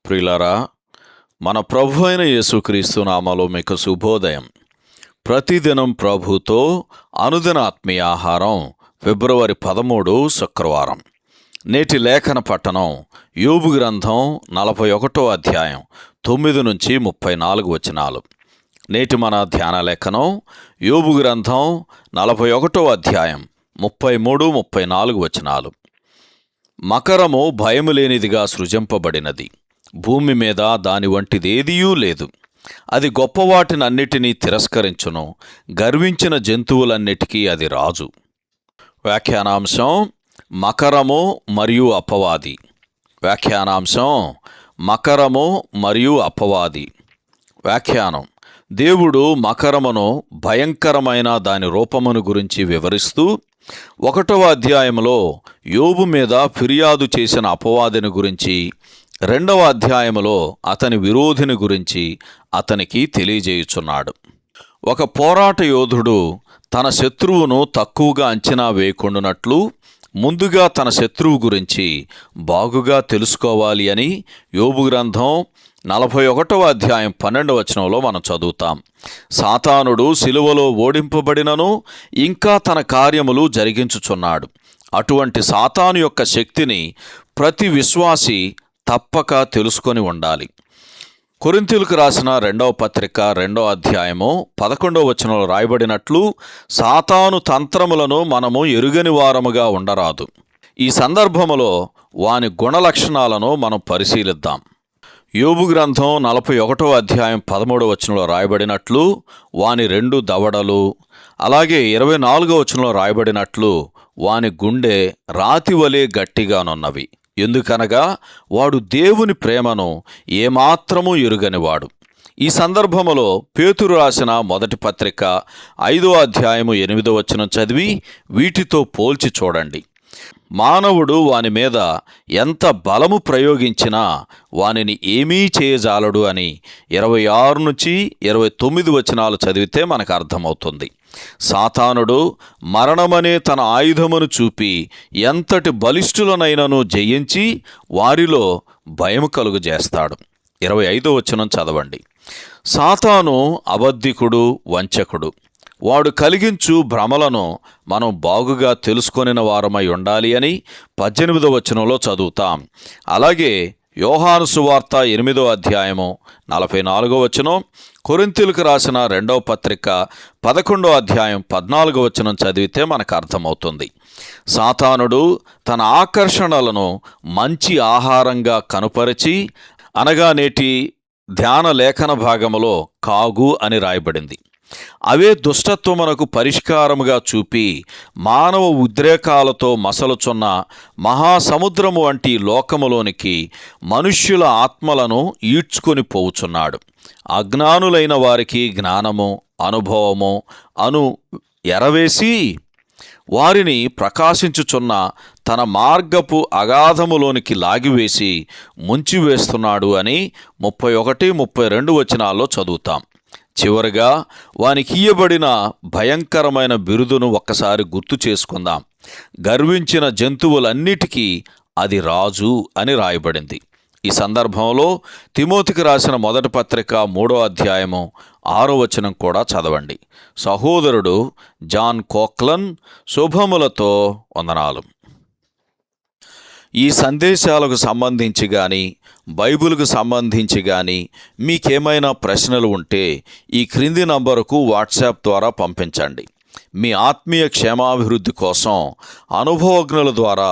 ప్రియులారా, మన ప్రభు అయిన యేసుక్రీస్తు నామములో మీకు శుభోదయం. ప్రతిదినం ప్రభుతో అనుదిన ఆత్మీయ ఆహారం. ఫిబ్రవరి 13 శుక్రవారం. నేటి లేఖన పట్టణం యోబు గ్రంథం 41వ అధ్యాయం 9 నుంచి 34 వచనాలు. నేటి మన ధ్యాన లేఖనం యోబు గ్రంథం 41వ అధ్యాయం 33-34 వచనాలు. మకరము భయము లేనిదిగా సృజింపబడినది, భూమి మీద దాని వంటిదేదియూ లేదు. అది గొప్పవాటినన్నిటినీ తిరస్కరించును, గర్వించిన జంతువులన్నిటికీ అది రాజు. వ్యాఖ్యానాంశం మకరము మరియు అపవాది. వ్యాఖ్యానాంశం మకరము మరియు అపవాది. వ్యాఖ్యానం: దేవుడు మకరమును భయంకరమైన దాని రూపమును గురించి వివరిస్తూ 1వ అధ్యాయంలో యోబు మీద ఫిర్యాదు చేసిన అపవాదిని గురించి, 2వ అధ్యాయములో అతని విరోధిని గురించి అతనికి తెలియజేయుచున్నాడు. ఒక పోరాట యోధుడు తన శత్రువును తక్కువగా అంచనా వేయకుండానట్లు ముందుగా తన శత్రువు గురించి బాగుగా తెలుసుకోవాలి అని యోబు గ్రంథం 41వ అధ్యాయం 12వ వచనంలో మనం చదువుతాం. సాతానుడు సిలువలో ఓడింపబడినను ఇంకా తన కార్యములు జరిగించుచున్నాడు. అటువంటి సాతాను యొక్క శక్తిని ప్రతి విశ్వాసి తప్పక తెలుసుకొని ఉండాలి. కొరింథీయులకు రాసిన 2వ పత్రిక 2వ అధ్యాయము 11వ వచనంలో రాయబడినట్లు, సాతాను తంత్రములను మనము ఎరుగని వారముగా ఉండరాదు. ఈ సందర్భములో వాని గుణలక్షణాలను మనం పరిశీలిద్దాం. యోబు గ్రంథం 41వ అధ్యాయం 13వ వచనంలో రాయబడినట్లు వాని 2 దవడలు, అలాగే 24వ వచనంలో రాయబడినట్లు వాని గుండె రాతివలే గట్టిగానున్నవి. ఎందుకనగా వాడు దేవుని ప్రేమను ఏమాత్రమూ ఎరుగనివాడు. ఈ సందర్భములో పేతురు రాసిన మొదటి పత్రిక 5వ అధ్యాయము 8వ వచనం చదివి వీటితో పోల్చి చూడండి. మానవుడు వాని మీద ఎంత బలము ప్రయోగించినా వానిని ఏమీ చేయజాలడు అని 26-29 వచనాలు చదివితే మనకు అర్థమవుతుంది. సాతానుడు మరణమనే తన ఆయుధమును చూపి ఎంతటి బలిష్ఠులనైనను జయించి వారిలో భయము కలుగజేస్తాడు. 25వ వచనం చదవండి. సాతాను అబద్ధికుడు, వంచకుడు. వాడు కలిగించు భ్రమలను మనం బాగుగా తెలుసుకొనిన వారమై ఉండాలి అని 18వ వచనంలో చదువుతాం. అలాగే యోహాను సువార్త 8వ అధ్యాయము 44వ వచనం, కొరింథీయులకు రాసిన 2వ పత్రిక 11వ అధ్యాయం 14వ వచనం చదివితే మనకు అర్థమవుతుంది. సాతానుడు తన ఆకర్షణలను మంచి ఆహారంగా కనుపరిచి, అనగా నేటి ధ్యాన లేఖన భాగములో కాగు అని రాయబడింది. అవే దుష్టత్వమునకు పరిష్కారముగా చూపి మానవ ఉద్రేకాలతో మసలుచున్న మహాసముద్రము వంటి లోకములోనికి మనుష్యుల ఆత్మలను ఈడ్చుకొని పోవుచున్నాడు. అజ్ఞానులైన వారికి జ్ఞానము, అనుభవము ఎరవేసి వారిని ప్రకాశించుచున్న తన మార్గపు అగాధములోనికి లాగివేసి ముంచివేస్తున్నాడు అని 31-32 వచనాల్లో చదువుతాం. చివరిగా వానికి ఇయ్యబడిన భయంకరమైన బిరుదును ఒక్కసారి గుర్తు చేసుకుందాం. గర్వించిన జంతువులన్నిటికీ అది రాజు అని రాయబడింది. ఈ సందర్భంలో తిమోతికి రాసిన మొదటి పత్రిక 3వ అధ్యాయము 6వ వచనం కూడా చదవండి. సహోదరుడు జాన్ కోక్లన్ శుభములతో వందనాలు. ఈ సందేశాలకు సంబంధించి కానీ బైబిల్కు సంబంధించి కానీ మీకేమైనా ప్రశ్నలు ఉంటే ఈ క్రింది నంబరుకు వాట్సాప్ ద్వారా పంపించండి. మీ ఆత్మీయ క్షేమాభివృద్ధి కోసం అనుభవజ్ఞుల ద్వారా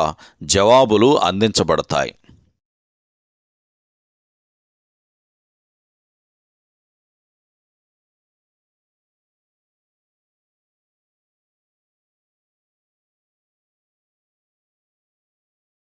జవాబులు అందించబడతాయి.